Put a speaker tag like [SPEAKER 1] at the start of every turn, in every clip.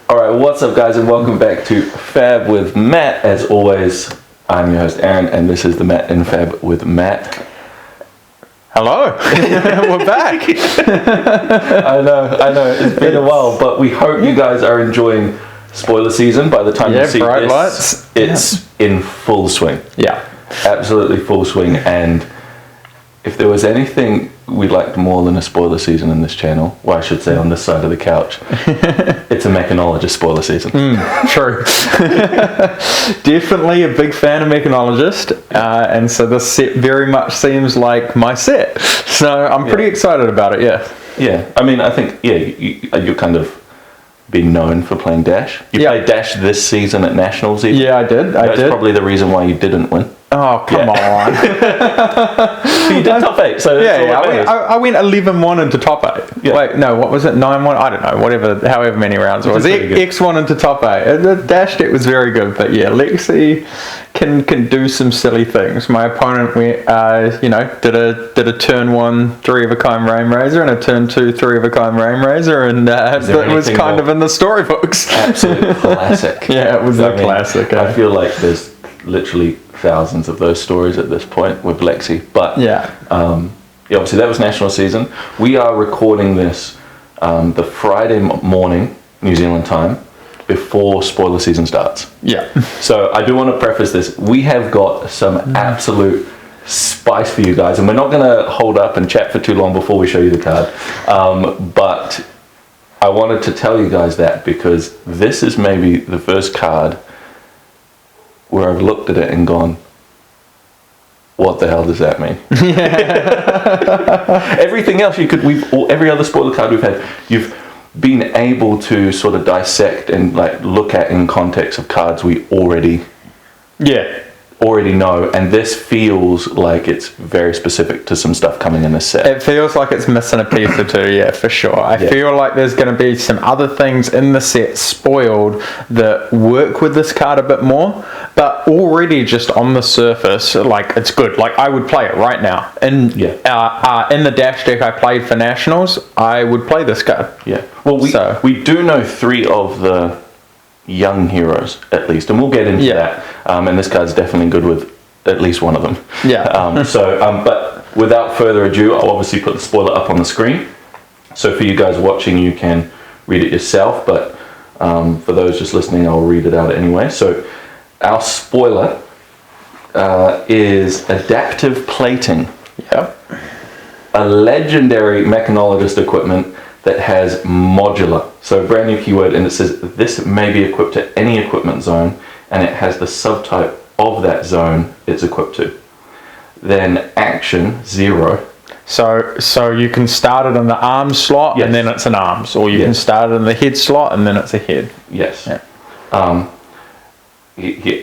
[SPEAKER 1] Alright, what's up guys, and welcome back to Fab with Matt. As always, I'm your host Aaron, and this is the Matt in Fab with Matt.
[SPEAKER 2] Hello, we're back.
[SPEAKER 1] I know, it's been a while, but we hope you guys are enjoying spoiler season. By the time you see
[SPEAKER 2] bright
[SPEAKER 1] this,
[SPEAKER 2] lights.
[SPEAKER 1] It's in full swing.
[SPEAKER 2] Yeah.
[SPEAKER 1] Absolutely full swing, and if there was anything we liked more than a spoiler season in this channel, well, I should say on this side of the couch, it's a mechanologist spoiler season.
[SPEAKER 2] True. Definitely a big fan of mechanologist, and so this set very much seems like my set. So I'm pretty excited about it, yeah.
[SPEAKER 1] Yeah, I mean, I think, you're kind of been known for playing Dash. You played Dash this season at Nationals even.
[SPEAKER 2] Yeah, I did.
[SPEAKER 1] That's probably the reason why you didn't win.
[SPEAKER 2] Oh, come on.
[SPEAKER 1] You did top 8, so
[SPEAKER 2] I went 11-1 into top 8.
[SPEAKER 1] Yeah.
[SPEAKER 2] Wait, no, what was it? 9-1? I don't know, however many rounds it was. X1 into top 8. The Dash deck was very good, but yeah, Lexi can do some silly things. My opponent went, did a turn 1 3 of a kind Rain Razor and a turn 2 3 of a kind Rain Razor, and it was kind of in the storybooks.
[SPEAKER 1] Absolute classic.
[SPEAKER 2] Yeah, it was a classic.
[SPEAKER 1] I feel like there's literally thousands of those stories at this point with Lexi, but obviously that was national season. We are recording this the Friday morning New Zealand time before spoiler season starts.
[SPEAKER 2] Yeah.
[SPEAKER 1] So I do want to preface this. We have got some absolute spice for you guys, and we're not going to hold up and chat for too long before we show you the card, but I wanted to tell you guys that because this is maybe the first card where I've looked at it and gone, what the hell does that mean? Everything else every other spoiler card we've had, you've been able to sort of dissect and like look at in context of cards we already know, and this feels like it's very specific to some stuff coming in this set.
[SPEAKER 2] It feels like it's missing a piece or two, yeah, for sure. I feel like there's going to be some other things in the set spoiled that work with this card a bit more, but already just on the surface, like, it's good. Like, I would play it right now. And in the Dash deck I played for Nationals, I would play this card.
[SPEAKER 1] Yeah. Well, we do know 3 of the young heroes at least, and we'll get into that, and this card's definitely good with at least one of them. But without further ado, I'll obviously put the spoiler up on the screen, so for you guys watching you can read it yourself, but for those just listening I'll read it out anyway. So our spoiler is Adaptive Plating, a legendary mechanologist equipment that has modular. So brand new keyword, and it says this may be equipped to any equipment zone, and it has the subtype of that zone it's equipped to. Then action 0.
[SPEAKER 2] So you can start it in the arms slot, and then it's an arms, or you can start it in the head slot, and then it's a head.
[SPEAKER 1] Yes. Yeah.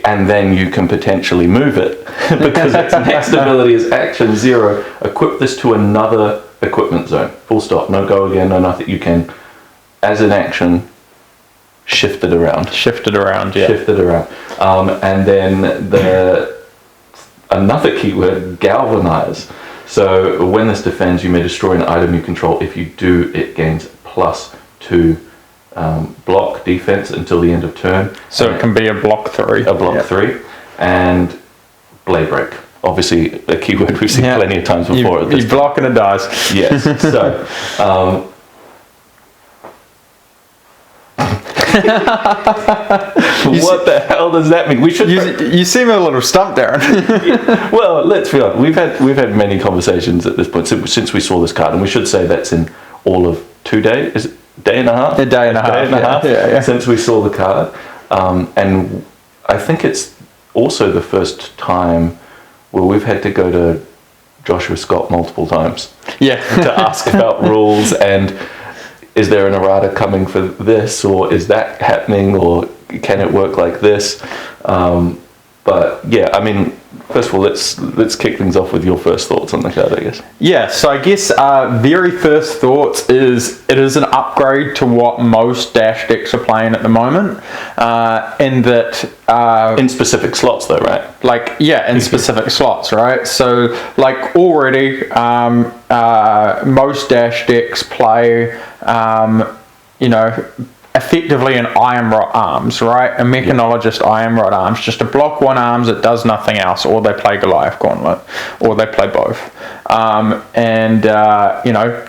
[SPEAKER 1] And then you can potentially move it because its next ability is action 0. Equip this to another equipment zone. Full stop. No go again. No nothing. You can, as an action, shift it around. And then another keyword, galvanize. So when this defends, you may destroy an item you control. If you do, it gains +2 block defense until the end of turn.
[SPEAKER 2] So it can be a block 3.
[SPEAKER 1] A block 3. And blade break. Obviously a keyword we've seen plenty of times before.
[SPEAKER 2] You block and it dies.
[SPEAKER 1] Yes. So what the hell does that mean? We should.
[SPEAKER 2] You seem a little stumped, Darren.
[SPEAKER 1] Well, let's be honest. We've had many conversations at this point since we saw this card, and we should say that's in all of 2 days. Is it day and a half?
[SPEAKER 2] A day and a half
[SPEAKER 1] since we saw the card, and I think it's also the first time where we've had to go to Joshua Scott multiple times.
[SPEAKER 2] Yeah.
[SPEAKER 1] To ask about rules and is there an errata coming for this, or is that happening, or can it work like this? But yeah, I mean, first of all, let's kick things off with your first thoughts on the card, I guess.
[SPEAKER 2] Yeah, so I guess very first thoughts is it is an upgrade to what most Dash decks are playing at the moment, in that
[SPEAKER 1] in specific slots though, right?
[SPEAKER 2] Like, yeah, in specific slots, right? So like already most Dash decks play effectively an iron rot arms, right? A mechanologist iron rot arms, just a block 1 arms that does nothing else, or they play Goliath Gauntlet, or they play both.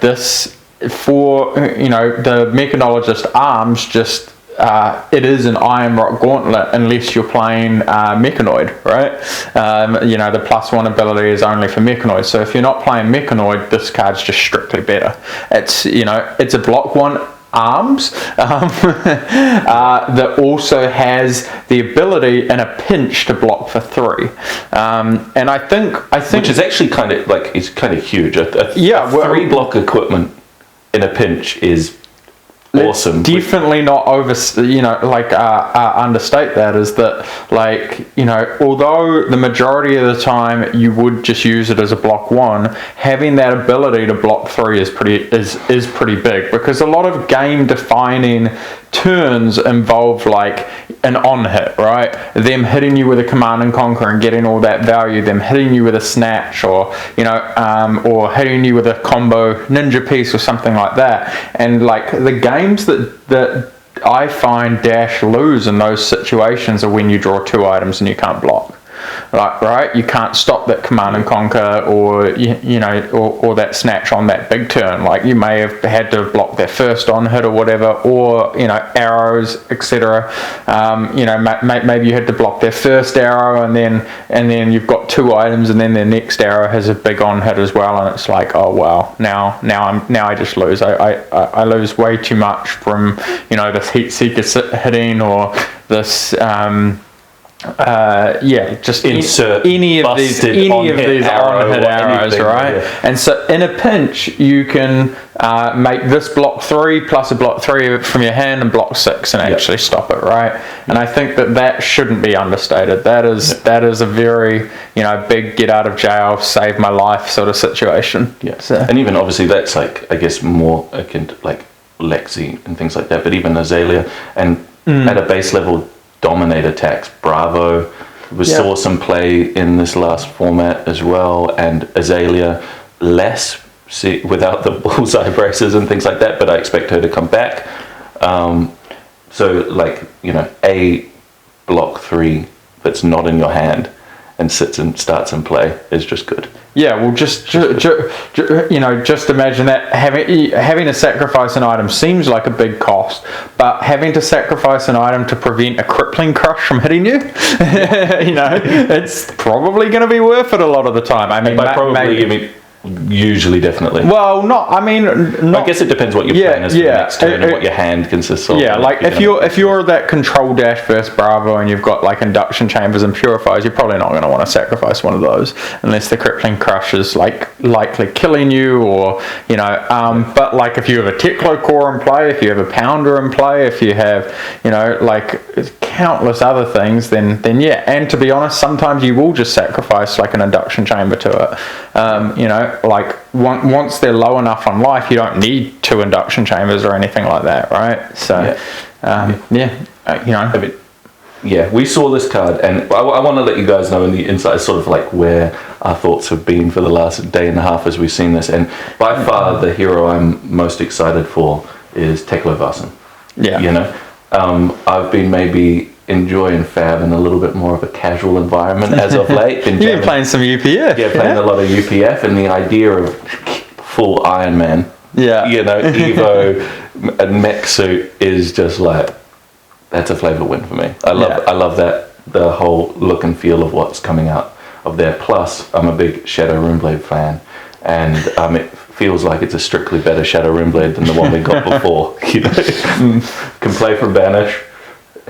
[SPEAKER 2] This for the mechanologist arms just. It is an iron rot gauntlet unless you're playing Mechanoid, right? The +1 ability is only for Mechanoid. So if you're not playing Mechanoid, this card's just strictly better. It's it's a block 1 arms that also has the ability in a pinch to block for 3. And I think
[SPEAKER 1] which is actually kind of huge. A 3 block equipment in a pinch is awesome.
[SPEAKER 2] Definitely not understate that, is that although the majority of the time you would just use it as a block 1, having that ability to block 3 is pretty big, because a lot of game defining turns involve an on hit, right? Them hitting you with a command and conquer and getting all that value, them hitting you with a snatch, or hitting you with a combo ninja piece or something like that. And the games that I find Dash lose in those situations are when you draw 2 items and you can't block. Right, you can't stop that command and conquer, or or that snatch on that big turn. You may have had to block their first on hit or whatever, or arrows, etc. Maybe you had to block their first arrow, and then you've got 2 items, and then their next arrow has a big on hit as well, and it's oh wow, now I just lose. I lose way too much from this heat seeker hitting, or this. Just insert any of these on-hit arrows, right? Yeah. And so in a pinch, you can make this block 3 plus a block 3 from your hand and block 6 and actually stop it, right? And I think that shouldn't be understated. That is a very big get out of jail, save my life sort of situation.
[SPEAKER 1] Yeah. So. And even obviously that's I guess more akin to Lexi and things like that, but even Azalea and at a base level. Dominate attacks. Bravo. We saw some play in this last format as well, and Azalea less without the bullseye braces and things like that, but I expect her to come back. A block 3 that's not in your hand and sits and starts in play is just good.
[SPEAKER 2] Yeah, well, just imagine that having to sacrifice an item seems like a big cost, but having to sacrifice an item to prevent a crippling crush from hitting you, it's probably going to be worth it a lot of the time. I mean,
[SPEAKER 1] usually, definitely.
[SPEAKER 2] Well, I
[SPEAKER 1] guess it depends what you're playing as the next turn and what your hand consists of.
[SPEAKER 2] Yeah, if you're that control dash versus Bravo and you've got induction chambers and purifiers, you're probably not going to want to sacrifice one of those unless the crippling crush is likely killing you, or but if you have a Teklo core in play, if you have a pounder in play, if you have countless other things, then yeah. And to be honest, sometimes you will just sacrifice an induction chamber to it. Once they're low enough on life, you don't need 2 induction chambers or anything like that, right? So,
[SPEAKER 1] we saw this card, and I want to let you guys know in the inside sort of where our thoughts have been for the last day and a half as we've seen this. And by far, the hero I'm most excited for is Teklo Varson.
[SPEAKER 2] Yeah.
[SPEAKER 1] I've been maybe enjoying Fab in a little bit more of a casual environment as of late.
[SPEAKER 2] You've been playing some UPF.
[SPEAKER 1] Yeah, playing a lot of UPF, and the idea of full Iron Man, Evo and mech suit is just that's a flavor win for me. I love that, the whole look and feel of what's coming out of there. Plus, I'm a big Shadow Runeblade fan, and it feels like it's a strictly better Shadow Runeblade than the one we got before. Can play from Banish,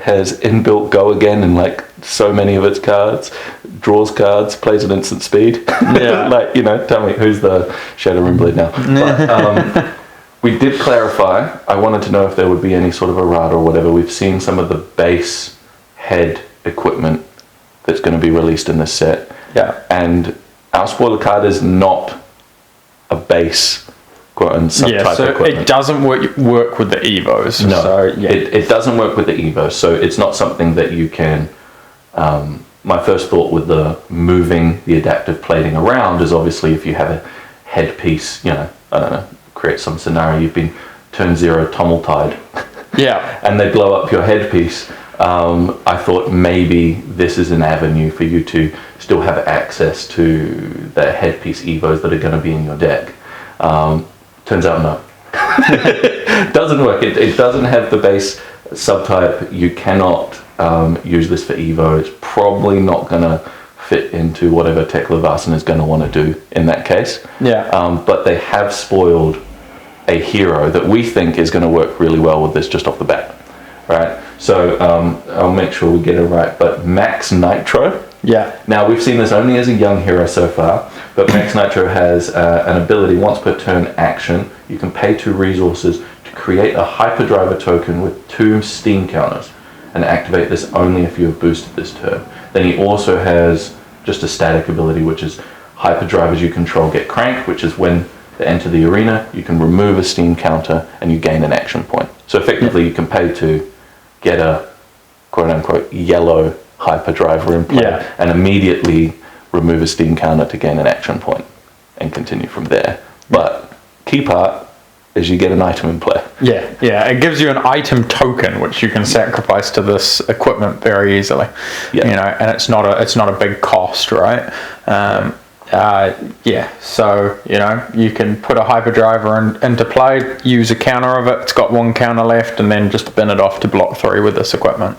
[SPEAKER 1] has inbuilt Go Again in so many of its cards, draws cards, plays at instant speed. Tell me who's the Shadow Runeblade now. But, we did clarify, I wanted to know if there would be any sort of errata or whatever. We've seen some of the base head equipment that's going to be released in this set.
[SPEAKER 2] Yeah.
[SPEAKER 1] And our spoiler card is not a base type equipment.
[SPEAKER 2] It doesn't work with the Evos.
[SPEAKER 1] No, it doesn't work with the Evos, so it's not something that you can... my first thought with the moving the adaptive plating around is obviously if you have a headpiece, I don't know, create some scenario, you've been turn 0 Tommeltide and they blow up your headpiece, I thought maybe this is an avenue for you to still have access to the headpiece evos that are going to be in your deck. Turns out no. Doesn't work. It doesn't have the base subtype. You cannot use this for evo. It's probably not going to fit into whatever Tekla-Vasen is going to want to do in that case. But they have spoiled a hero that we think is going to work really well with this just off the bat. Right, so I'll make sure we get it right, but Max Nitro. Now, we've seen this only as a young hero so far, but Max Nitro has an ability, once per turn action, you can pay 2 resources to create a Hyperdriver token with 2 steam counters, and activate this only if you have boosted this turn. Then he also has just a static ability, which is Hyperdrivers you control get cranked, which is when they enter the arena, you can remove a steam counter and you gain an action point. So effectively you can pay to get a quote-unquote yellow hyperdriver in play and immediately remove a steam counter to gain an action point and continue from there. But key part is you get an item in play.
[SPEAKER 2] It gives you an item token which you can sacrifice to this equipment very easily. You know, and it's not a big cost, right? So you know, you can put a hyperdriver into play, use a counter of it, it's got 1 counter left, and then just bin it off to block 3 with this equipment.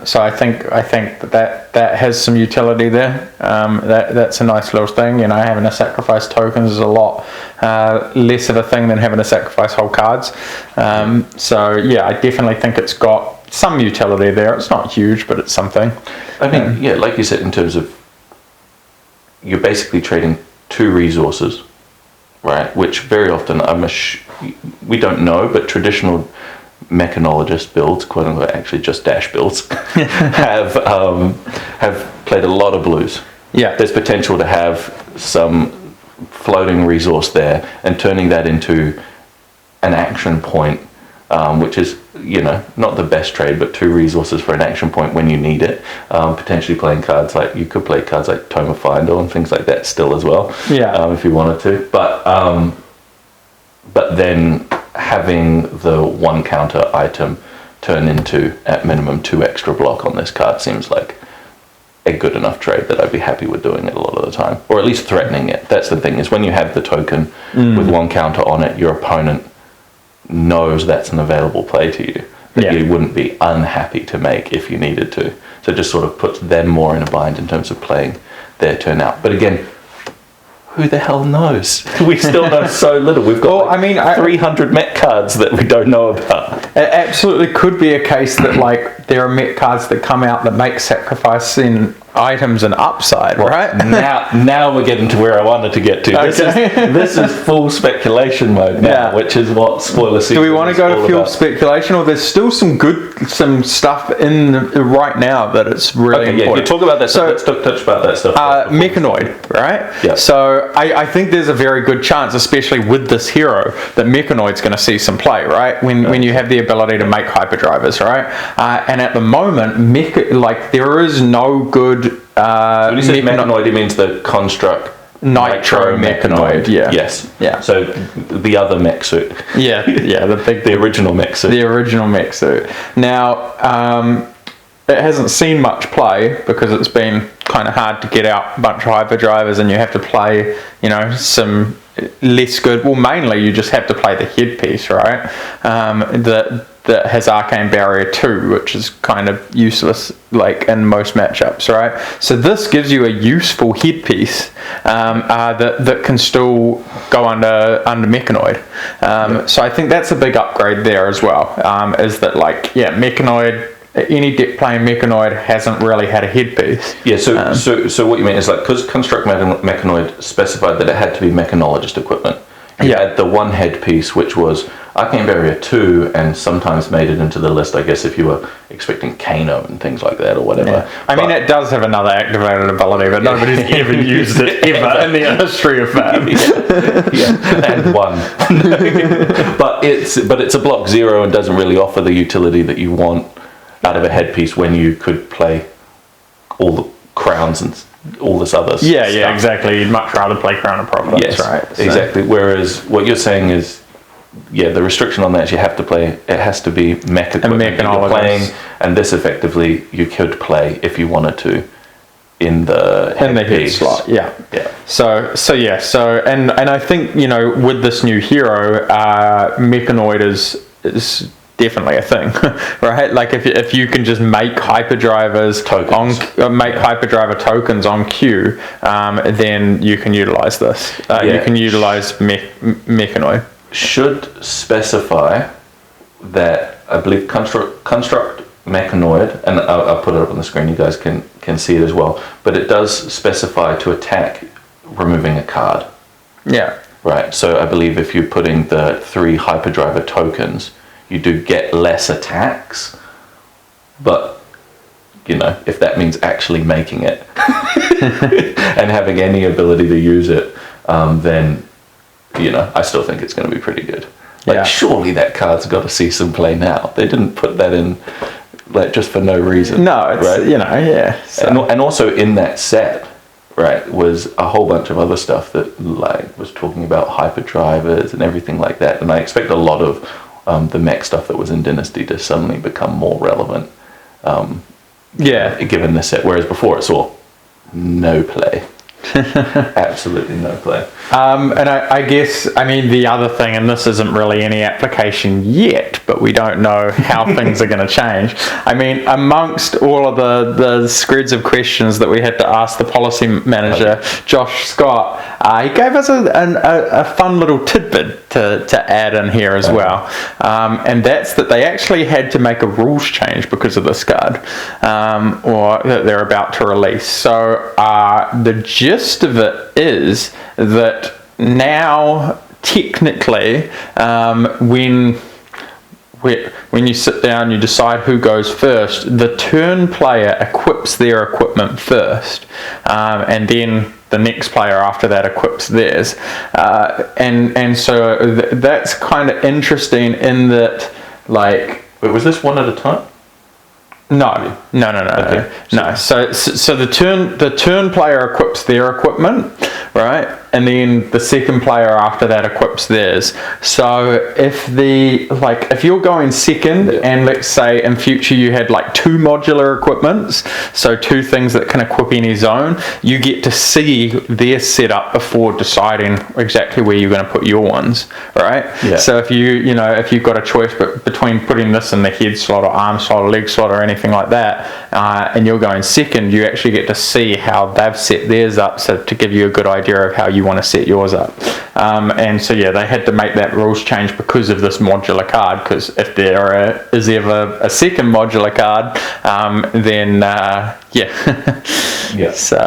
[SPEAKER 2] So I think that has some utility there. That's a nice little thing. You know, having to sacrifice tokens is a lot less of a thing than having to sacrifice whole cards. So yeah, I definitely think it's got some utility there. It's not huge, but it's something.
[SPEAKER 1] I mean, like you said, in terms of you're basically trading 2 resources, right? Which very often, we don't know, but traditional mechanologist builds, quote unquote, actually just dash builds, have played a lot of blues. There's potential to have some floating resource there, and turning that into an action point, which is, you know, not the best trade, but 2 resources for an action point when you need it. Potentially playing cards like, you could play cards like Tome of Finder and things like that still as well, if you wanted to. But then having the 1 counter item turn into, at minimum, 2 extra block on this card seems like a good enough trade that I'd be happy with doing it a lot of the time, or at least threatening it. That's the thing, is when you have the token with 1 counter on it, your opponent knows that's an available play to you that you wouldn't be unhappy to make if you needed to. So it just sort of puts them more in a bind in terms of playing their turn out. But again, who the hell knows? We still know so little. We've got 300 Met cards that we don't know about.
[SPEAKER 2] It absolutely could be a case that, like, there are Met cards that come out that make sacrificing items an upside, right?
[SPEAKER 1] Now we're getting to where I wanted to get to. This is full speculation mode now, which is what spoiler season.
[SPEAKER 2] Do we want to go to full speculation, or there's still some stuff in right now that it's really important?
[SPEAKER 1] You talk about that stuff. Let's touch about that stuff.
[SPEAKER 2] Mechanoid, right? So I think there's a very good chance, especially with this hero, that Mechanoid's going to see some play, right? When you have the ability to make hyperdrivers, right? And at the moment, there is no good.
[SPEAKER 1] When he says Mechanoid, he means the construct
[SPEAKER 2] Nitro Mechanoid.
[SPEAKER 1] Yes. So the other mech suit. The original mech suit.
[SPEAKER 2] The original mech suit. Now, it hasn't seen much play because it's been kind of hard to get out a bunch of hyperdrivers, and you have to play, you know, some less good. Well, mainly you just have to play the headpiece, right? That has Arcane Barrier 2, which is kind of useless, like, in most matchups, right? So this gives you a useful headpiece that can still go under Mechanoid. So I think that's a big upgrade there as well. Is that, like, Mechanoid, any deck playing Mechanoid hasn't really had a headpiece.
[SPEAKER 1] So what you mean is, like, because Construct Mechanoid specified that it had to be mechanologist equipment. You had the 1 headpiece, which was Arcane Barrier 2, and sometimes made it into the list, I guess, if you were expecting Kano and things like that or whatever.
[SPEAKER 2] I mean, it does have another activated ability, but nobody's ever used it ever in the history of Fab.
[SPEAKER 1] And 1. But it's a block 0 and doesn't really offer the utility that you want out of a headpiece when you could play all the crowns and all this other stuff.
[SPEAKER 2] Exactly. You'd much rather play Crown of Providence, right?
[SPEAKER 1] So. Exactly. Whereas what you're saying is the restriction on that is you have to play. It has to be mech equipment that you're playing, and this effectively you could play if you wanted to in the
[SPEAKER 2] head slot. Yeah. So and I think with this new hero, Mechanoid is definitely a thing, right? Like if you can just make hyperdrivers hyperdriver tokens on cue, then you can utilize this. You can utilize Mechanoid.
[SPEAKER 1] Should specify that I believe construct Mechanoid, and I'll put it up on the screen. You guys can see it as well. But it does specify to attack removing a card.
[SPEAKER 2] Yeah.
[SPEAKER 1] Right. So I believe if you're putting the 3 hyperdriver tokens, you do get less attacks, but if that means actually making it and having any ability to use it, then I still think it's going to be pretty good. Surely that card's got to see some play now. They didn't put that in just for no reason.
[SPEAKER 2] No, it's right?
[SPEAKER 1] So. And also in that set, right, was a whole bunch of other stuff that was talking about hyperdrivers and everything like that. And I expect a lot of the mech stuff that was in Dynasty to suddenly become more relevant. Given the set, whereas before it saw no play. Absolutely no play.
[SPEAKER 2] And I guess, the other thing, and this isn't really any application yet, but we don't know how things are going to change. Amongst all of the scrids of questions that we had to ask the policy manager, Josh Scott, he gave us a fun little tidbit to add in here as well. And that's that they actually had to make a rules change because of this card, or that they're about to release. So the gist of it is that now technically when you sit down, you decide who goes first. The turn player equips their equipment first, and then the next player after that equips theirs. And so that's kind of interesting in that, Wait,
[SPEAKER 1] was this one at a time?
[SPEAKER 2] No. Okay. No. So the turn player equips their equipment, right? And then the second player after that equips theirs. So if you're going second, and let's say in future you had 2 modular equipments, so 2 things that can equip any zone, you get to see their setup before deciding exactly where you're going to put your ones, right?
[SPEAKER 1] Yeah.
[SPEAKER 2] So if if you've got a choice between putting this in the head slot or arm slot or leg slot or anything like that, and you're going second, you actually get to see how they've set theirs up, so to give you a good idea of how you want to set yours up. And so they had to make that rules change because of this modular card, because if there is ever a second modular card, then so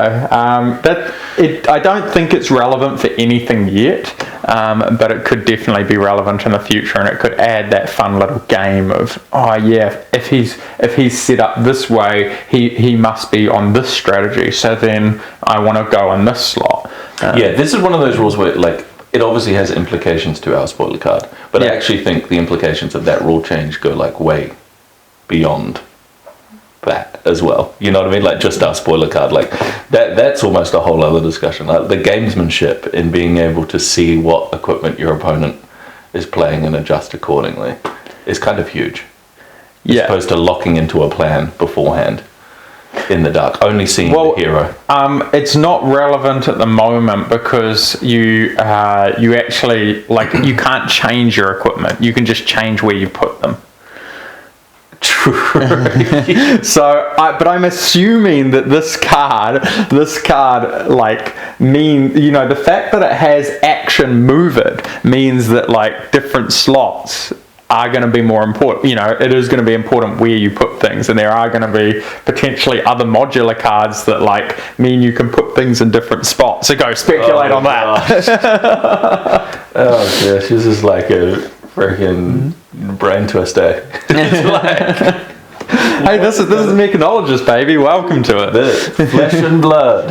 [SPEAKER 2] I don't think it's relevant for anything yet, but it could definitely be relevant in the future, and it could add that fun little game of if he's set up this way, he must be on this strategy, so then I want to go on this slot.
[SPEAKER 1] This is one of those rules where it obviously has implications to our spoiler card, but I actually think the implications of that rule change go way beyond that as well. You know what I mean? Just our spoiler card, that's almost a whole other discussion. The gamesmanship in being able to see what equipment your opponent is playing and adjust accordingly is kind of huge. As opposed to locking into a plan beforehand in the dark, only seeing the hero.
[SPEAKER 2] It's not relevant at the moment because you actually you can't change your equipment. You can just change where you put them.
[SPEAKER 1] True.
[SPEAKER 2] But I'm assuming that this card the fact that it has action move it means that different slots are going to be more important. It is going to be important where you put things, and there are going to be potentially other modular cards that mean you can put things in different spots. So go speculate on that.
[SPEAKER 1] Oh gosh, this is like a freaking brain twister. It's
[SPEAKER 2] hey, this is Mechanologist, baby. Welcome to it.
[SPEAKER 1] Flesh and blood.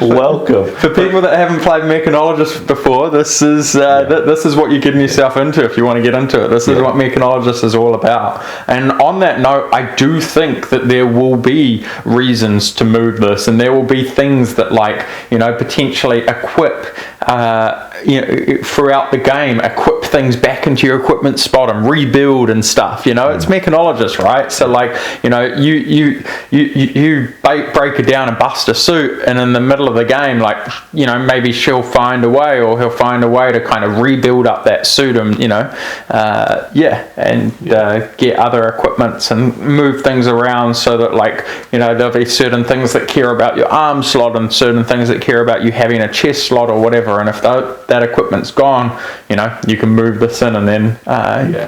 [SPEAKER 1] Welcome.
[SPEAKER 2] For people that haven't played Mechanologist before, this is what you're getting yourself into if you want to get into it. This is what Mechanologist is all about. And on that note, I do think that there will be reasons to move this, and there will be things that potentially equip throughout the game, equip things back into your equipment spot and rebuild and stuff. It's mechanologist, right? So like, you break it down and bust a suit, and in the middle of the game, like, maybe she'll find a way, or he'll find a way to kind of rebuild up that suit and get other equipments and move things around so that, like, there'll be certain things that care about your arm slot and certain things that care about you having a chest slot or whatever, and if that equipment's gone, you can move this in and then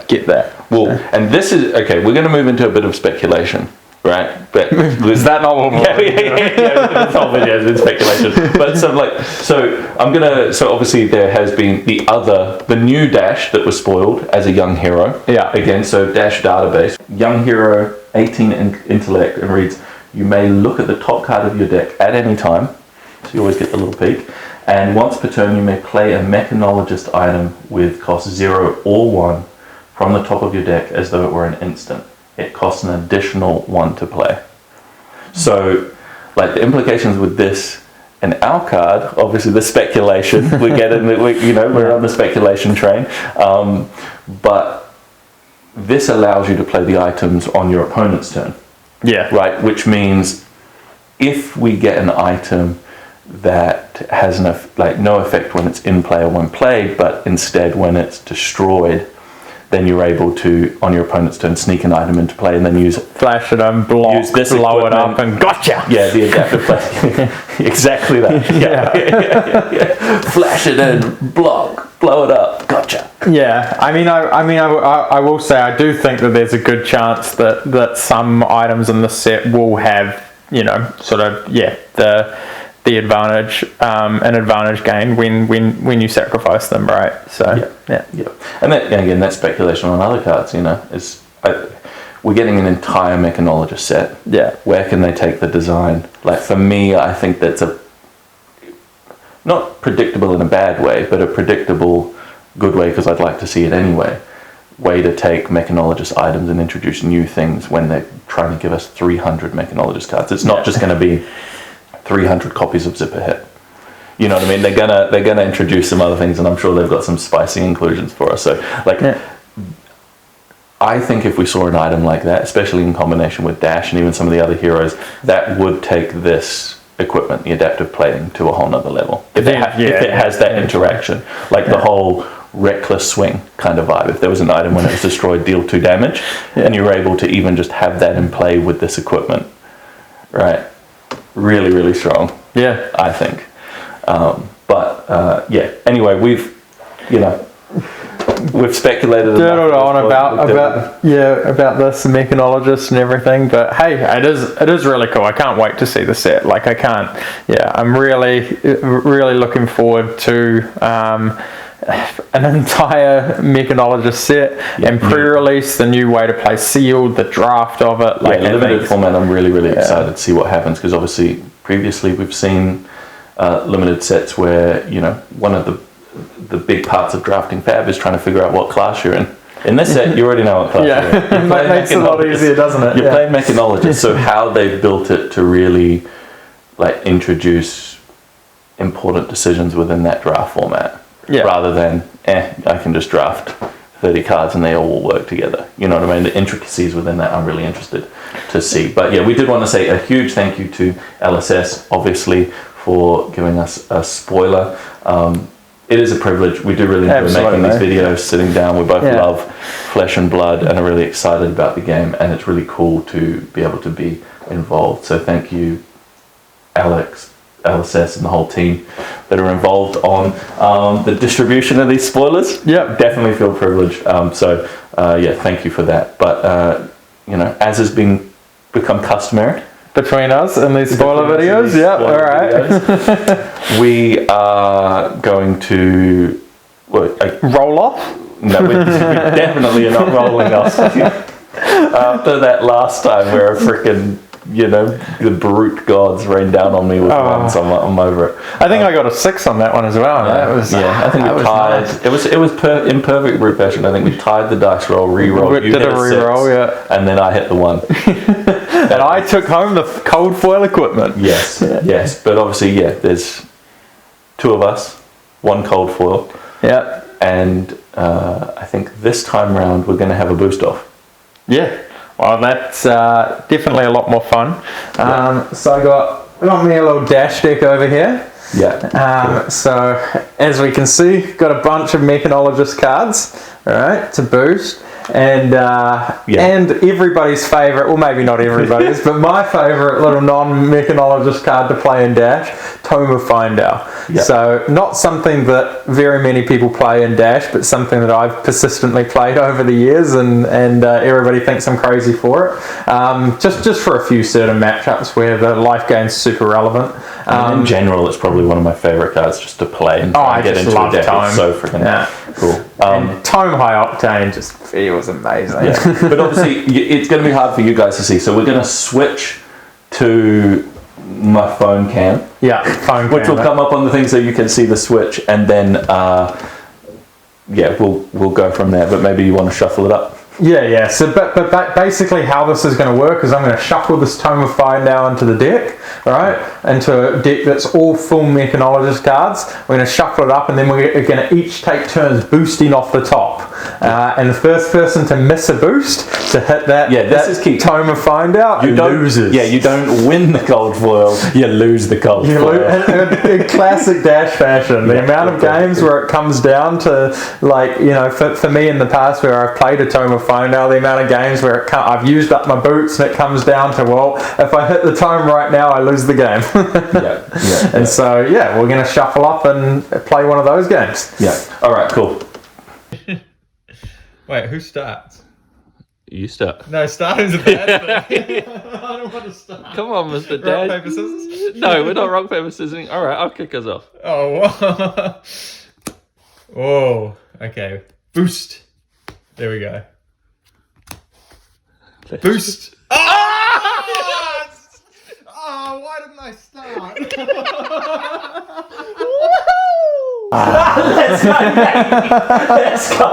[SPEAKER 2] get that.
[SPEAKER 1] Well, and this is okay. We're going to move into a bit of speculation, right? But
[SPEAKER 2] is that not what we're
[SPEAKER 1] this whole video is speculation. But so obviously there has been the new Dash that was spoiled as a young hero.
[SPEAKER 2] Yeah.
[SPEAKER 1] Again, so Dash database, young hero, 18 intellect, and reads, you may look at the top card of your deck at any time, so you always get the little peek, and once per turn you may play a mechanologist item with cost 0 or 1 from the top of your deck as though it were an instant. It costs an additional 1 to play. So, like, the implications with this and our card, obviously the speculation, we're on the speculation train, but this allows you to play the items on your opponent's turn.
[SPEAKER 2] Yeah.
[SPEAKER 1] Right, which means if we get an item that has no effect when it's in play or when played, but instead when it's destroyed, then you're able to, on your opponent's turn, sneak an item into play and then
[SPEAKER 2] flash it and blow it up and gotcha.
[SPEAKER 1] Yeah, the adaptive play. Exactly that. Yeah. Flash it in, blow it up, gotcha.
[SPEAKER 2] Yeah, I will say I do think that there's a good chance that some items in the set will have, the advantage, an advantage gain when you sacrifice them, right? So yeah.
[SPEAKER 1] And that speculation on other cards, we're getting an entire mechanologist set.
[SPEAKER 2] Yeah.
[SPEAKER 1] Where can they take the design? Like, for me, I think that's not predictable in a bad way, but a predictable good way, because I'd like to see it anyway. Way to take mechanologist items and introduce new things when they're trying to give us 300 mechanologist cards. It's not just going to be 300 copies of Zipper Hit. You know what I mean? They're gonna introduce some other things, and I'm sure they've got some spicy inclusions for us. So, I think if we saw an item like that, especially in combination with Dash and even some of the other heroes, that would take this equipment, the adaptive plating, to a whole nother level. If it has that interaction, the whole reckless swing kind of vibe. If there was an item when it was destroyed, deal 2 damage, and you were able to even just have that in play with this equipment, right? Really, really strong.
[SPEAKER 2] Yeah,
[SPEAKER 1] I think. Anyway, we've speculated
[SPEAKER 2] about this mechanologist and everything, but hey, it is really cool. I can't wait to see the set. I'm really looking forward to an entire mechanologist set and pre-release, the new way to play sealed, the draft of it.
[SPEAKER 1] Limited format. I'm really excited to see what happens, because obviously previously we've seen limited sets where one of the big parts of drafting Fab is trying to figure out what class you're in. In this set, you already know what class you're in.
[SPEAKER 2] That makes it a lot easier, doesn't it?
[SPEAKER 1] You're playing mechanologist, so how they've built it to really introduce important decisions within that draft format. Yeah. Rather than, I can just draft 30 cards and they all will work together. You know what I mean? The intricacies within that I'm really interested to see. But we did want to say a huge thank you to LSS, obviously, for giving us a spoiler. It is a privilege. We do really enjoy making these videos, sitting down. We both love Flesh and Blood and are really excited about the game, and it's really cool to be able to be involved. So thank you, Alex, LSS, and the whole team that are involved on the distribution of these spoilers.
[SPEAKER 2] Yeah,
[SPEAKER 1] definitely feel privileged. Thank you for that. But as has become customary
[SPEAKER 2] between us and these spoiler videos, all right.
[SPEAKER 1] We are going to
[SPEAKER 2] roll off.
[SPEAKER 1] No, we definitely are not rolling off. After that last time, where a freaking the brute gods rained down on me with one, so I'm over it.
[SPEAKER 2] I think I got a 6 on that one as well.
[SPEAKER 1] I think we tied. Nice. It was in perfect brute fashion. I think we tied the dice roll, re-roll.
[SPEAKER 2] You did a re-roll,
[SPEAKER 1] and then I hit the 1.
[SPEAKER 2] And I took home the cold foil equipment.
[SPEAKER 1] Yes, yes, but obviously, there's 2 of us, 1 cold foil.
[SPEAKER 2] Yeah.
[SPEAKER 1] and I think this time round we're going to have a boost off.
[SPEAKER 2] Yeah, well, that's definitely a lot more fun. So I got me a little dash deck over here.
[SPEAKER 1] Yeah.
[SPEAKER 2] Cool. So as we can see, got a bunch of Mechanologist cards, all right, to boost. And and everybody's favourite, well maybe not everybody's, but my favourite little non-Mechanologist card to play in Dash, Tome of Findow. Yep. So not something that very many people play in Dash, but something that I've persistently played over the years, and everybody thinks I'm crazy for it. Just for a few certain matchups where the life gain's super relevant.
[SPEAKER 1] In general, it's probably one of my favourite cards just to play and try and get into a deck. Tome. It's so freaking cool.
[SPEAKER 2] And Tome High Octane just feels amazing.
[SPEAKER 1] Yeah. But obviously, it's going to be hard for you guys to see, so we're going to switch to my phone cam.
[SPEAKER 2] Yeah, phone cam.
[SPEAKER 1] Which will come up on the thing so you can see the switch, and then, we'll go from there, but maybe you want to shuffle it up.
[SPEAKER 2] Yeah. So, but basically, how this is going to work is I'm going to shuffle this Tome of Findow into the deck, all right, into a deck that's all full Mechanologist cards. We're going to shuffle it up, and then we're going to each take turns boosting off the top. And the first person to miss a boost to hit that,
[SPEAKER 1] this is key.
[SPEAKER 2] Tome of Findow loses.
[SPEAKER 1] Yeah, you don't win the gold foil, you lose the gold foil.
[SPEAKER 2] In classic Dash fashion, the amount of games where it comes down to, like, you know, for me in the past where I've played a Tome of Findow, the amount of games where I've used up my boots and it comes down to, well, if I hit the Tome right now, I lose the game. And so, we're going to shuffle up and play one of those games.
[SPEAKER 1] Yeah. All right, cool.
[SPEAKER 2] Wait, who starts?
[SPEAKER 1] You start.
[SPEAKER 2] No, starting's a bad thing. I don't want to start.
[SPEAKER 1] Come on, Mr. Dad.
[SPEAKER 2] Rock, paper, scissors?
[SPEAKER 1] No, we're not rock, paper, scissors. All right, I'll kick us off.
[SPEAKER 2] Oh, okay. Boost. There we go. Boost. Oh! Oh, why didn't I start?
[SPEAKER 1] Let's go, Let's go.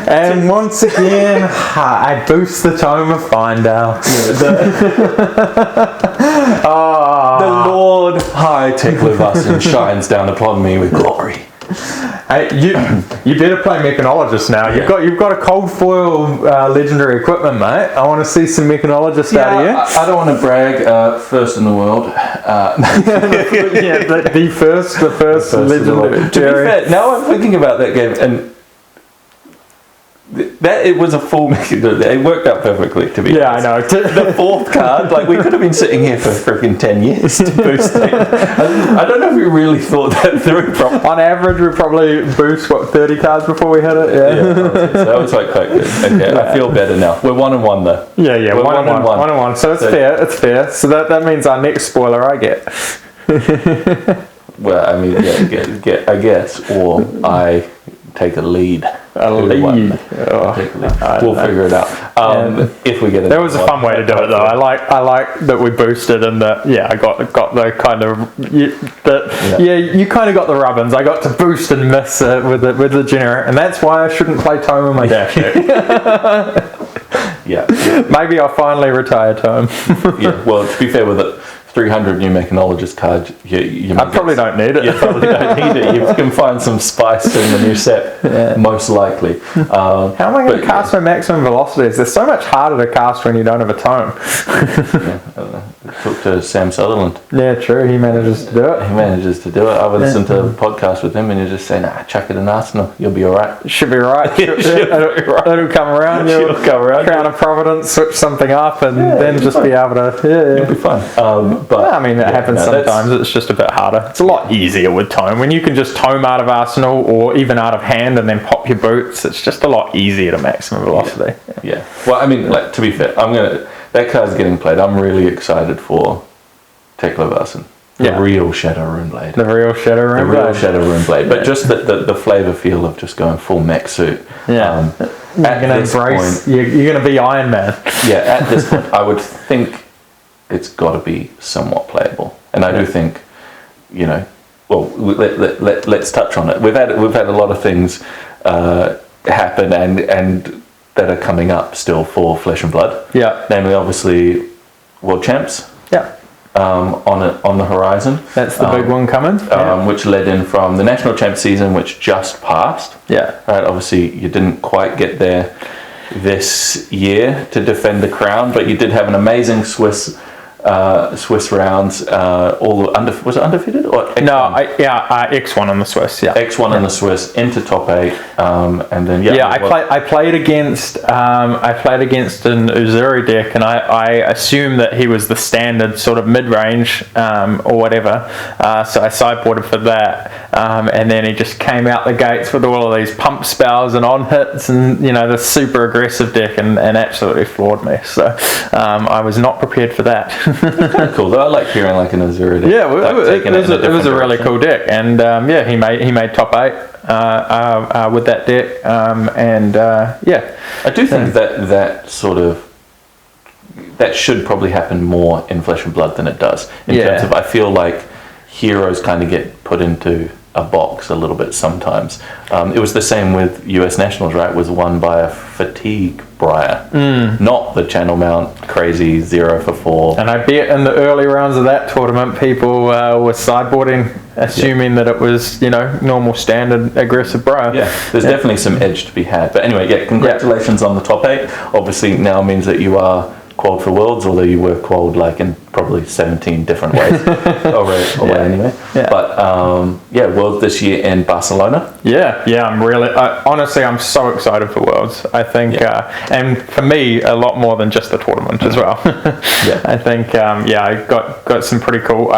[SPEAKER 2] And once again, I boost the Tome of Findow.
[SPEAKER 1] The Lord High Teklevasin shines down upon me with glory.
[SPEAKER 2] Hey, you better play Mechanologist now. You've got a cold foil legendary equipment, mate. I want to see some Mechanologist out of you.
[SPEAKER 1] I don't want to brag. First in the world.
[SPEAKER 2] The first legendary.
[SPEAKER 1] To be fair, now I'm thinking about that game, and that it was a full Mechanologist. It worked out perfectly, to be honest.
[SPEAKER 2] I know.
[SPEAKER 1] The fourth card, like, we could have been sitting here for freaking 10 years to boost it. I don't know if we really thought that through properly.
[SPEAKER 2] On average, we probably boost 30 cards before we hit it.
[SPEAKER 1] So that was quite good. Okay, I feel better now. We're 1-1 though.
[SPEAKER 2] Yeah. We're 1-1. So it's fair. It's fair. So that means our next spoiler I get.
[SPEAKER 1] Well, I mean, I guess, or I take a lead.
[SPEAKER 2] We'll
[SPEAKER 1] figure it out. If we get it.
[SPEAKER 2] That was a fun way to do it, though. I like that we boosted, and that I got the kind of you kind of got the rubbins. I got to boost and miss with the generic, and that's why I shouldn't play Tome in my Dash deck. Maybe I'll finally retire Tome.
[SPEAKER 1] Well, to be fair with it, 300 new Mechanologist cards.
[SPEAKER 2] I probably don't need it.
[SPEAKER 1] You probably don't need it. You can find some spice in the new set, most likely.
[SPEAKER 2] How am I going to cast my maximum velocities? They're so much harder to cast when you don't have a Tome.
[SPEAKER 1] I don't know. Talk to Sam Sutherland.
[SPEAKER 2] Yeah, true. He manages to do it.
[SPEAKER 1] I would listen to a podcast with him, and he's just saying, chuck it in Arsenal. You'll be all right.
[SPEAKER 2] Should be right. It'll come around. You'll come around. Crown of Providence, switch something up, and then just be able to.
[SPEAKER 1] You'll be fine. But
[SPEAKER 2] I mean, it happens sometimes. It's just a bit harder. It's a lot easier with Tome. When you can just Tome out of Arsenal or even out of hand and then pop your boots, it's just a lot easier to maximum velocity.
[SPEAKER 1] Yeah. Well, I mean, like, to be fair, that card's getting played. I'm really excited for Teklevasin. The real Shadow Runeblade.
[SPEAKER 2] The real Shadow Runeblade.
[SPEAKER 1] But just the flavour feel of just going full mech suit.
[SPEAKER 2] Yeah. You're going to embrace. You're going to be Iron Man.
[SPEAKER 1] Yeah. At this point, I would think it's got to be somewhat playable, and I do think, well, let's touch on it. We've had a lot of things happen and that are coming up still for Flesh and Blood.
[SPEAKER 2] Yeah.
[SPEAKER 1] Namely, obviously, World Champs.
[SPEAKER 2] Yeah.
[SPEAKER 1] on the horizon.
[SPEAKER 2] That's the big one coming.
[SPEAKER 1] Which led in from the National Champ season, which just passed.
[SPEAKER 2] Yeah.
[SPEAKER 1] Right. Obviously, you didn't quite get there this year to defend the crown, but you did have an amazing Swiss rounds. Was it undefeated or X1?
[SPEAKER 2] No, X1 on the Swiss. Yeah,
[SPEAKER 1] X1 on the Swiss into top 8, and then
[SPEAKER 2] I played against an Uzuri deck, and I assumed that he was the standard sort of mid range or whatever. So I sideboarded for that, and then he just came out the gates with all of these pump spells and on hits, and the super aggressive deck, and absolutely floored me. So I was not prepared for that.
[SPEAKER 1] It's kind of cool though. I like hearing like an Azura deck.
[SPEAKER 2] Yeah, it was a really cool deck, and he made top 8 with that deck,
[SPEAKER 1] I do think that should probably happen more in Flesh and Blood than it does. In terms of, I feel like heroes kind of get put into a box a little bit sometimes. It was the same with US Nationals, right? It was won by a fatigue Briar, not the channel mount crazy 0 for 4.
[SPEAKER 2] And I bet in the early rounds of that tournament, people were sideboarding, assuming that it was normal standard aggressive Briar.
[SPEAKER 1] Yeah, there's definitely some edge to be had. But anyway, congratulations on the top 8. Obviously now means that you are qualified for Worlds, although you were qualified like in probably 17 different ways anyway. Yeah. But Worlds this year in Barcelona.
[SPEAKER 2] I'm really honestly I'm so excited for Worlds. I think and for me a lot more than just the tournament as well. I think I got some pretty cool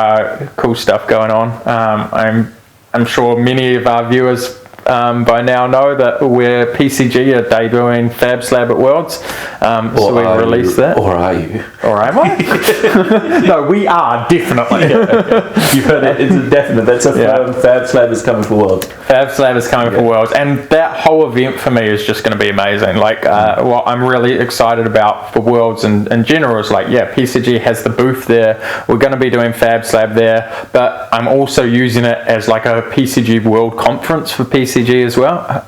[SPEAKER 2] stuff going on. I'm sure many of our viewers by now know that we're PCG are debuting Fab Slab at Worlds. So we released that.
[SPEAKER 1] Or are you?
[SPEAKER 2] Or am I? No, we are, definitely.
[SPEAKER 1] You've heard it, it's a definite. That's a firm. Fab Slab is coming for Worlds.
[SPEAKER 2] Fab Slab is coming for Worlds. And that whole event for me is just going to be amazing. Like, what I'm really excited about for Worlds in general is PCG has the booth there. We're going to be doing Fab Slab there. But I'm also using it as like a PCG World Conference for PCG as well.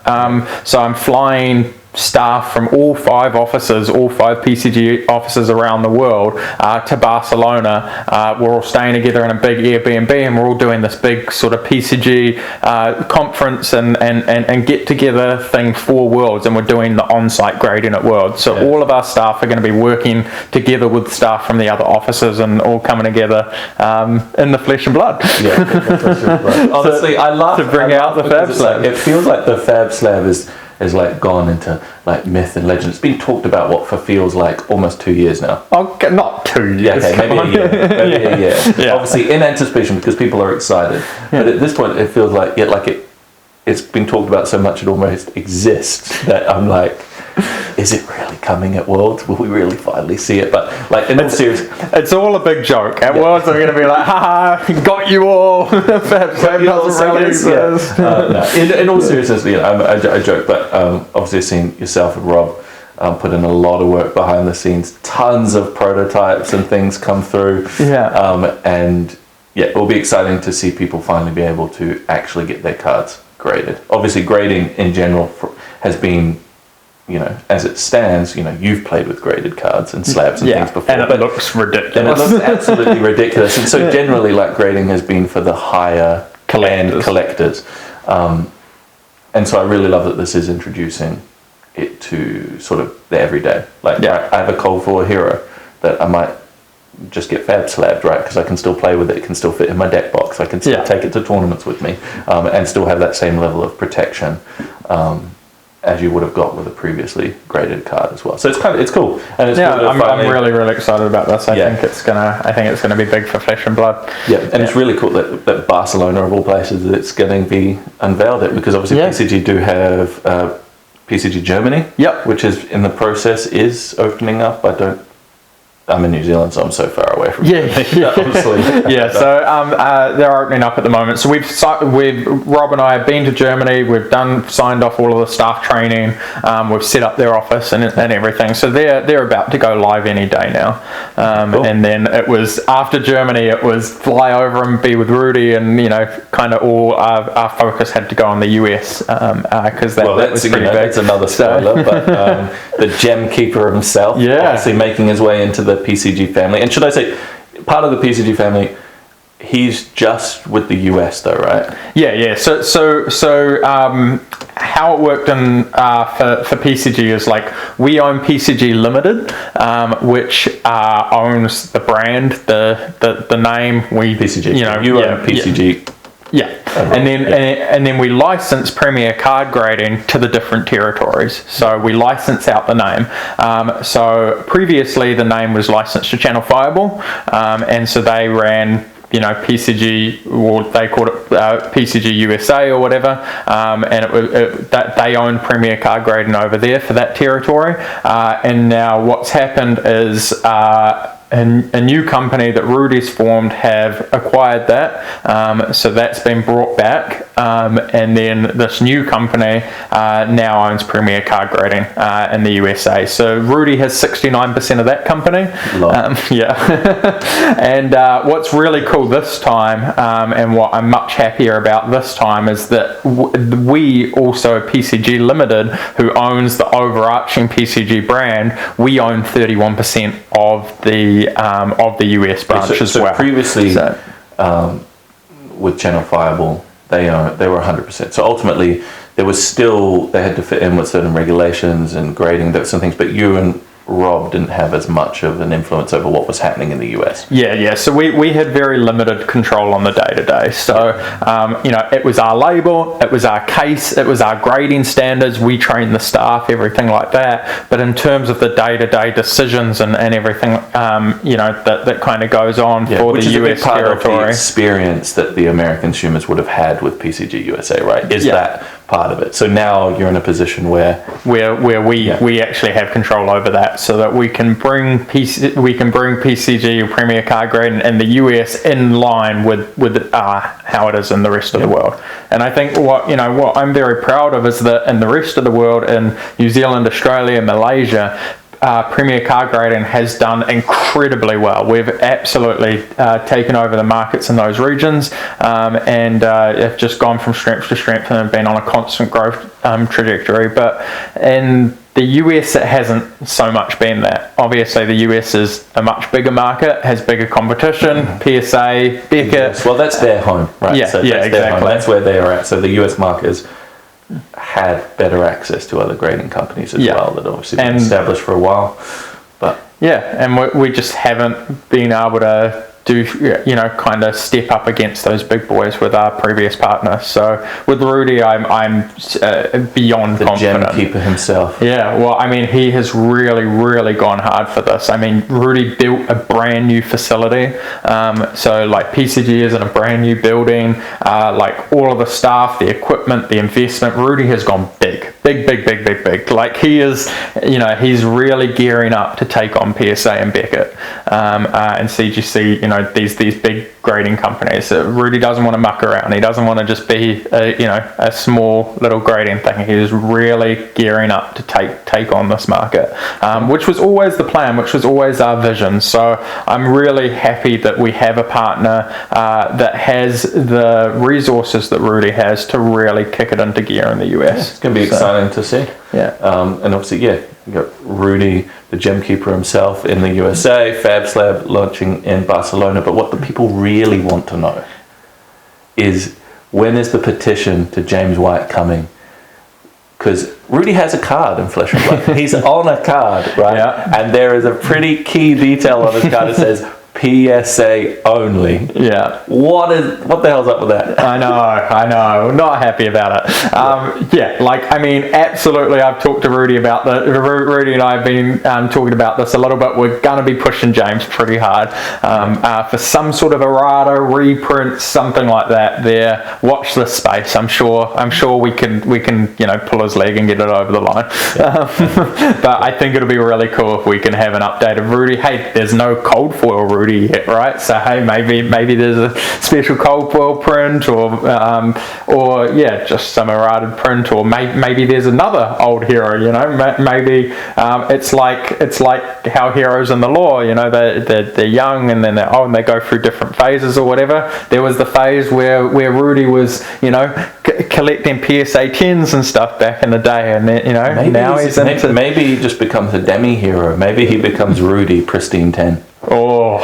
[SPEAKER 2] So I'm flying staff from all 5 PCG offices around the world to Barcelona. We're all staying together in a big Airbnb, and we're all doing this big sort of PCG conference and get together thing for Worlds, and we're doing the on-site grading at Worlds. So all of our staff are going to be working together with staff from the other offices and all coming together in the Flesh and Blood.
[SPEAKER 1] Honestly, I love
[SPEAKER 2] to bring out the Fab Slab.
[SPEAKER 1] It feels like the Fab Slab is like gone into like myth and legend. It's been talked about for feels like almost 2 years now.
[SPEAKER 2] Okay, not 2 years.
[SPEAKER 1] Yeah, okay, maybe a year. Yeah. Obviously in anticipation because people are excited. But at this point it feels like it's been talked about so much it almost exists that I'm like, is it really coming at Worlds? Will we really finally see it? But like in all seriousness,
[SPEAKER 2] it's all a big joke. At Worlds, I'm going to be like, haha, got you all. Fab doesn't really exist.
[SPEAKER 1] In all seriousness, I joke, but obviously I've seen yourself and Rob put in a lot of work behind the scenes, tons of prototypes and things come through. And it will be exciting to see people finally be able to actually get their cards graded. Obviously, grading in general has been, as it stands, you've played with graded cards and slabs and things before.
[SPEAKER 2] And it looks ridiculous.
[SPEAKER 1] And it looks absolutely ridiculous. And so generally, like, grading has been for the higher collectors. And so I really love that this is introducing it to sort of the everyday. Like, I have a Cold War hero that I might just get Fab slabbed, right? Because I can still play with it. It can still fit in my deck box. I can still take it to tournaments with me and still have that same level of protection. As you would have got with a previously graded card as well. So it's cool. And it's
[SPEAKER 2] I'm really excited about this. I think it's gonna be big for Flesh and Blood.
[SPEAKER 1] It's really cool that Barcelona of all places it's going to be unveiled it, because obviously PCG do have PCG Germany, which is in the process is opening up. I'm in New Zealand, so I'm so far away from
[SPEAKER 2] obviously. So they're opening up at the moment. So Rob and I have been to Germany. We've signed off all of the staff training. We've set up their office and everything. So they're about to go live any day now. Cool. And then it was after Germany, it was fly over and be with Rudy, and kind of all our focus had to go on the US because that was pretty big.
[SPEAKER 1] That's another spoiler, but the gem keeper himself, obviously making his way into the PCG family. And should I say, part of the PCG family. He's just with the US though, right?
[SPEAKER 2] Yeah. So how it worked for PCG is like we own PCG Limited, which owns the brand, the name. We
[SPEAKER 1] PCG. You own PCG.
[SPEAKER 2] Yeah, and then we license Premier Card Grading to the different territories. So we license out the name. So previously the name was licensed to Channel Fireball, and so they ran, PCG, or they called it PCG USA or whatever, and that they own Premier Card Grading over there for that territory. And now what's happened is a new company that Rudy's formed have acquired that, so that's been brought back, and then this new company now owns Premier Card Grading in the USA. So Rudy has 69% of that company. And what's really cool this time, and what I'm much happier about this time, is that we also, PCG Limited, who owns the overarching PCG brand, we own 31% of the US branch as well.
[SPEAKER 1] Previously, with Channel Fireball, they were 100%. So ultimately, they had to fit in with certain regulations and grading, some things. But you and Rob didn't have as much of an influence over what was happening in the US.
[SPEAKER 2] Yeah. So we had very limited control on the day-to-day. So, it was our label, it was our case, it was our grading standards, we trained the staff, everything like that. But in terms of the day-to-day decisions and everything, that kind of goes on for the US
[SPEAKER 1] part
[SPEAKER 2] territory.
[SPEAKER 1] Of the experience that the American consumers would have had with PCG USA, right? Is that part of it? So now you're in a position where
[SPEAKER 2] we actually have control over that, so that we can bring PCG or Premier Card Grading in the US in line with how it is in the rest of the world. And I think what I'm very proud of is that in the rest of the world, in New Zealand, Australia, Malaysia, Premier Card Grading has done incredibly well. We've absolutely taken over the markets in those regions, and have just gone from strength to strength and have been on a constant growth trajectory. But in the US, it hasn't so much been that. Obviously, the US is a much bigger market, has bigger competition, PSA, Beckett.
[SPEAKER 1] Yes. Well, that's their home, right?
[SPEAKER 2] Exactly.
[SPEAKER 1] That's where they are at. So the US market is had better access to other grading companies as well that obviously been established for a while, but
[SPEAKER 2] and we just haven't been able to do kind of step up against those big boys with our previous partner. So with Rudy, I'm beyond
[SPEAKER 1] the
[SPEAKER 2] confident.
[SPEAKER 1] gem keeper himself.
[SPEAKER 2] Yeah, well, I mean, he has really gone hard for this. I mean, Rudy built a brand new facility, so like PCG is in a brand new building, like all of the staff, the equipment, the investment. Rudy has gone big. Like he is, he's really gearing up to take on PSA and Beckett, and CGC, these big grading companies. Rudy doesn't want to muck around. He doesn't want to just be a small little grading thing. He is really gearing up to take on this market, which was always the plan, which was always our vision. So I'm really happy that we have a partner that has the resources that Rudy has to really kick it into gear in the US.
[SPEAKER 1] It's going to be exciting to see. And obviously, you got Rudy, the gem keeper himself, in the USA, Fab Slab launching in Barcelona. But what the people really want to know is, when is the petition to James White coming? Because Rudy has a card in Flesh and Blood. He's on a card, right? Yeah. And there is a pretty key detail on his card that says PSA only. Yeah. What the hell's up with that?
[SPEAKER 2] I know. Not happy about it. Absolutely. I've talked to Rudy about that. Rudy and I have been talking about this a little bit. We're going to be pushing James pretty hard for some sort of errata, reprint, something like that. There. Watch this space. I'm sure we can pull his leg and get it over the line. Yeah. But I think it'll be really cool if we can have an update of Rudy. Hey, there's no cold foil Rudy yet, right? So hey, maybe there's a special cold foil print, or just some errated print, or maybe there's another old hero. Maybe it's like how heroes in the lore. They're young and then they're old and they go through different phases or whatever. There was the phase where Rudy was collecting PSA 10s and stuff back in the day, and then,
[SPEAKER 1] maybe he just becomes a demi hero. Maybe he becomes Rudy Pristine 10.
[SPEAKER 2] Oh,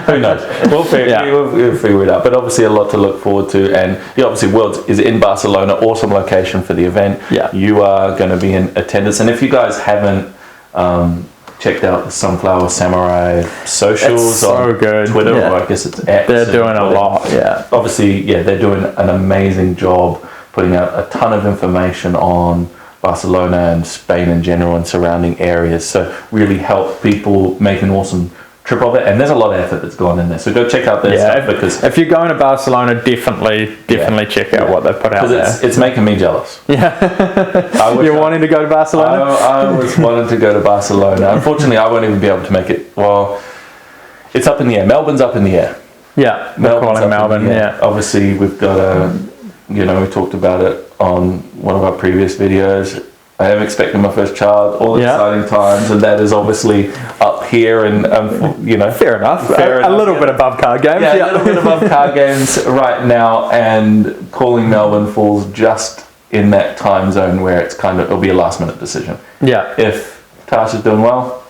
[SPEAKER 1] who knows? We'll figure it out. But obviously, a lot to look forward to. And obviously, Worlds is in Barcelona. Awesome location for the event.
[SPEAKER 2] Yeah.
[SPEAKER 1] You are going to be in attendance. And if you guys haven't checked out the Sunflower Samurai socials on Twitter, or I guess it's X.
[SPEAKER 2] They're doing a lot. Yeah.
[SPEAKER 1] Obviously, they're doing an amazing job putting out a ton of information on Barcelona and Spain in general and surrounding areas, so really help people make an awesome trip of it. And there's a lot of effort that's gone in there, so go check out their stuff, because
[SPEAKER 2] if you're going to Barcelona, definitely check out what they've put out there.
[SPEAKER 1] It's making me jealous.
[SPEAKER 2] You're wanting to go to Barcelona?
[SPEAKER 1] I was wanting to go to Barcelona. Unfortunately, I won't even be able to make it. Well, it's up in the air. Melbourne's up in the air.
[SPEAKER 2] Yeah, we're calling Melbourne. Yeah,
[SPEAKER 1] obviously we've got we talked about it on one of our previous videos. I am expecting my first child, all exciting times, and that is obviously up here, and
[SPEAKER 2] fair enough. A little bit above card games.
[SPEAKER 1] A little bit above card games right now, and calling Melbourne falls just in that time zone where it'll be a last minute decision.
[SPEAKER 2] Yeah.
[SPEAKER 1] If Tasha's doing well,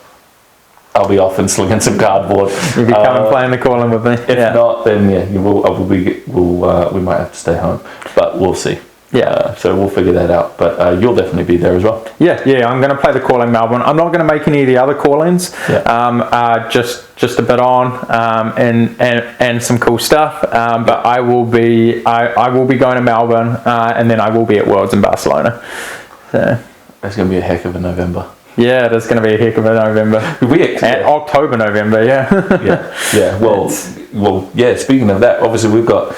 [SPEAKER 1] I'll be off and slinging some cardboard.
[SPEAKER 2] You'll be coming playing the calling with me.
[SPEAKER 1] If not, then we might have to stay home, but we'll see.
[SPEAKER 2] Yeah.
[SPEAKER 1] So we'll figure that out. But you'll definitely be there as well.
[SPEAKER 2] Yeah. I'm going to play the calling Melbourne. I'm not going to make any of the other call-ins.
[SPEAKER 1] Yeah.
[SPEAKER 2] Just a bit on and some cool stuff. But I will be going to Melbourne, and then I will be at Worlds in Barcelona. So
[SPEAKER 1] that's going to be a heck of a November.
[SPEAKER 2] Yeah, there's going to be a heck of a November. October, November,
[SPEAKER 1] yeah. Well, speaking of that, obviously we've got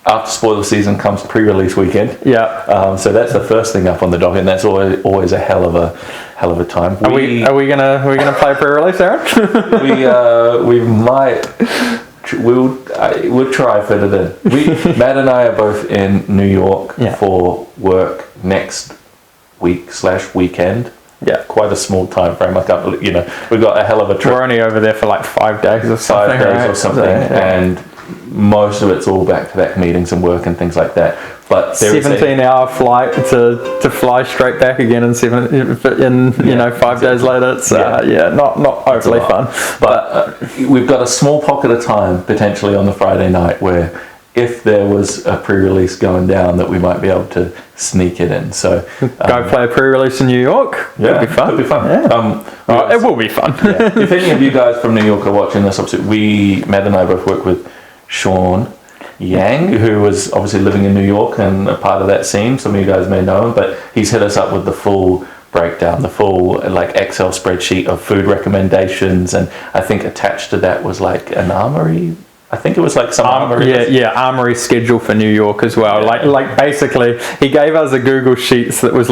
[SPEAKER 1] after spoiler season comes pre-release weekend.
[SPEAKER 2] Yeah.
[SPEAKER 1] So that's the first thing up on the docket, and that's always a hell of a time.
[SPEAKER 2] Are we gonna play pre-release, Aaron?
[SPEAKER 1] we might. We'll try fit it in. Matt and I are both in New York for work next week/weekend.
[SPEAKER 2] Yeah,
[SPEAKER 1] quite a small time frame. We've got a hell of a trip.
[SPEAKER 2] We're only over there for like 5 days or something.
[SPEAKER 1] And most of it's all back-to-back meetings and work and things like that. But
[SPEAKER 2] 17-hour flight to fly straight back again in 5 days later. It's not overly fun.
[SPEAKER 1] But we've got a small pocket of time potentially on the Friday night where, if there was a pre-release going down, that we might be able to sneak it in. So
[SPEAKER 2] go play a pre-release in New York.
[SPEAKER 1] Yeah, it'll be fun.
[SPEAKER 2] Yeah. It will be fun.
[SPEAKER 1] If any of you guys from New York are watching this, obviously Matt and I both work with Sean Yang, who was obviously living in New York and a part of that scene. Some of you guys may know him, but he's hit us up with the full breakdown, the full Excel spreadsheet of food recommendations, and I think attached to that was an armory. I think it was some armory.
[SPEAKER 2] Armory schedule for New York as well. Yeah. Basically, he gave us a Google Sheets that was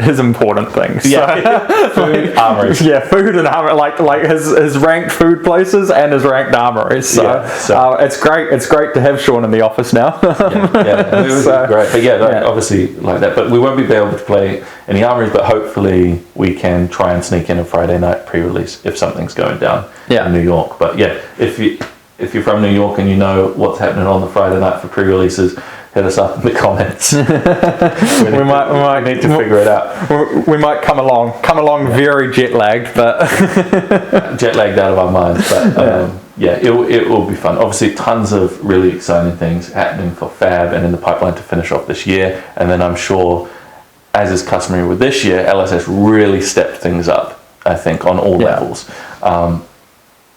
[SPEAKER 2] his important things.
[SPEAKER 1] Yeah, food, armories.
[SPEAKER 2] Yeah, food and armory, his ranked food places and his ranked armories. So it's great. It's great to have Sean in the office now.
[SPEAKER 1] It was great. But obviously like that. But we won't be able to play any armories. But hopefully we can try and sneak in a Friday night pre-release if something's going down in New York. But if you're from New York and you know what's happening on the Friday night for pre-releases, hit us up in the comments. we might need to figure it out.
[SPEAKER 2] We might come along very jet lagged, but
[SPEAKER 1] jet lagged out of our minds. But it will be fun. Obviously, tons of really exciting things happening for Fab and in the pipeline to finish off this year. And then I'm sure, as is customary with this year, LSS really stepped things up, I think, on all levels.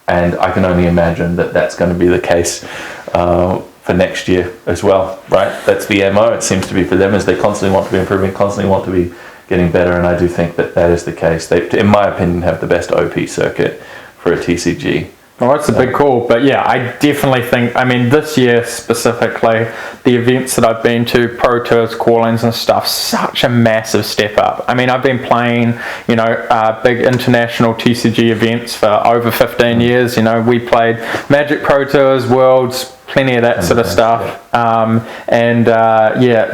[SPEAKER 1] And I can only imagine that that's going to be the case for next year as well, right? That's the MO, it seems to be for them, is they constantly want to be improving, constantly want to be getting better, and I do think that is the case. They, in my opinion, have the best OP circuit for a TCG.
[SPEAKER 2] Well, that's a big call, but I definitely think, this year specifically, the events that I've been to, Pro Tours, call-ins and stuff, such a massive step up. I've been playing, big international TCG events for over 15 years. We played Magic Pro Tours, Worlds, plenty of that sort of stuff.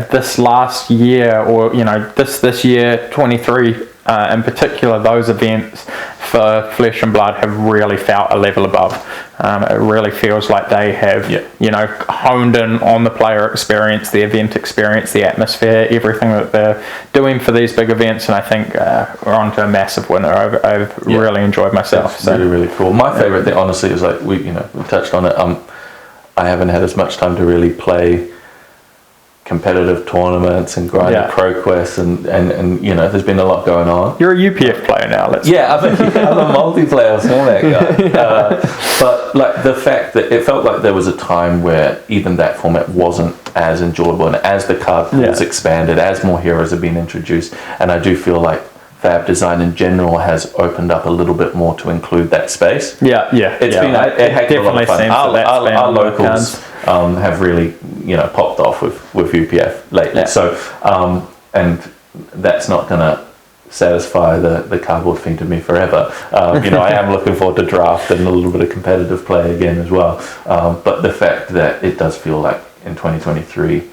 [SPEAKER 2] This last year, or, this year, 23, in particular, those events for Flesh and Blood have really felt a level above. It really feels like they have, you know, honed in on the player experience, the event experience, the atmosphere, everything that they're doing for these big events, and I think we're on to a massive winner. I've really enjoyed myself.
[SPEAKER 1] It's really, really cool. My favourite thing, honestly, is like we touched on it. I haven't had as much time to really play competitive tournaments and grind pro quests and you know, there's been a lot going on.
[SPEAKER 2] You're a UPF player now. I'm
[SPEAKER 1] a multiplayer format guy. But like the fact that it felt like there was a time where even that format wasn't as enjoyable, and as the card pools expanded, as more heroes have been introduced, and I do feel like Fab design in general has opened up a little bit more to include that space. It's been a heck of a lot of fun. Our locals have really, you know, popped off with UPF lately. So and that's not going to satisfy the cardboard fiend in me forever. You know, I am looking forward to draft and a little bit of competitive play again as well. But the fact that it does feel like in 2023,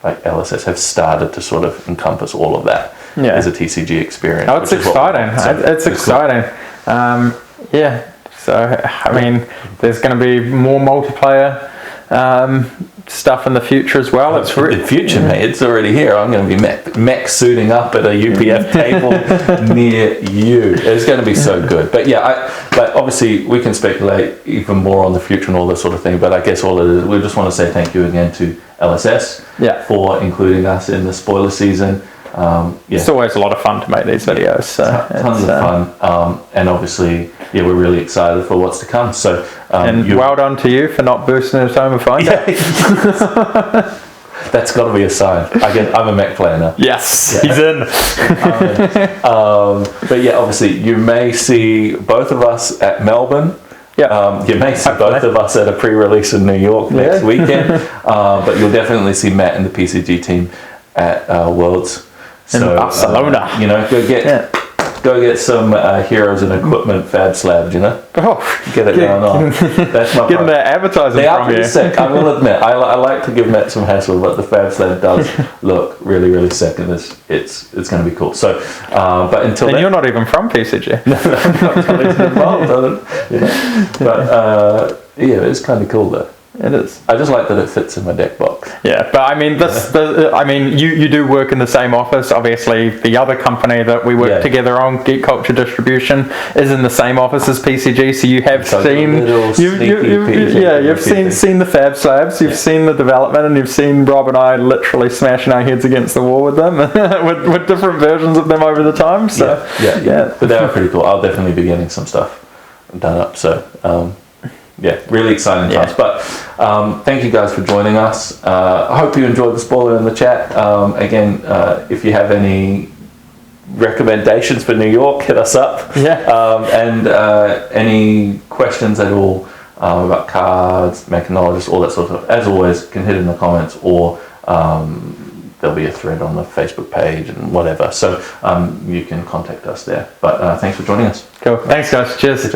[SPEAKER 1] like LSS have started to sort of encompass all of that as a TCG experience.
[SPEAKER 2] Oh, it's exciting. It's exciting. Cool. So, I mean, there's going to be more multiplayer stuff in the future as well.
[SPEAKER 1] It's the future, mate. It's already here. I'm going to be mech suiting up at a UPF table near you. It's going to be so good. But but obviously we can speculate even more on the future and all this sort of thing. But I guess all it is, we just want to say thank you again to LSS for including us in the spoiler season.
[SPEAKER 2] It's always a lot of fun to make these videos. So
[SPEAKER 1] tons of fun, and obviously, we're really excited for what's to come. So,
[SPEAKER 2] and well done to you for not bursting at home and finding.
[SPEAKER 1] That's got to be a sign. I'm a mech player now.
[SPEAKER 2] Yes, he's in.
[SPEAKER 1] But obviously, you may see both of us at Melbourne. You may see both of us at a pre-release in New York next weekend. But you'll definitely see Matt and the PCG team at Worlds.
[SPEAKER 2] In Barcelona.
[SPEAKER 1] Go get some heroes and equipment Fab slabs, you know? Get it going on. That's my
[SPEAKER 2] getting that advertising
[SPEAKER 1] they
[SPEAKER 2] from
[SPEAKER 1] are pretty sick, I will admit. I like to give Matt some hassle, but the Fab slab does look really, really sick, and it's going to be cool. So, but until then...
[SPEAKER 2] And you're not even from PCG.
[SPEAKER 1] I'm not involved, you know? But, it's kind of cool, though.
[SPEAKER 2] It is.
[SPEAKER 1] I just like that it fits in my deck box.
[SPEAKER 2] But I mean, you do work in the same office. Obviously, the other company that we work together on, Geek Culture Distribution, is in the same office as PCG. So you have seen the Fab slabs. You've seen the development, and you've seen Rob and I literally smashing our heads against the wall with them, with different versions of them over the time. So
[SPEAKER 1] but they are pretty cool. I'll definitely be getting some stuff done up. So. Really exciting times. But thank you guys for joining us. I hope you enjoyed the spoiler in the chat. Again, if you have any recommendations for New York, hit us up. And any questions at all about cards, Mechanoid, all that sort of stuff, as always, can hit in the comments, or there'll be a thread on the Facebook page and whatever. So you can contact us there. But thanks for joining us.
[SPEAKER 2] Cool. Thanks, guys. Cheers.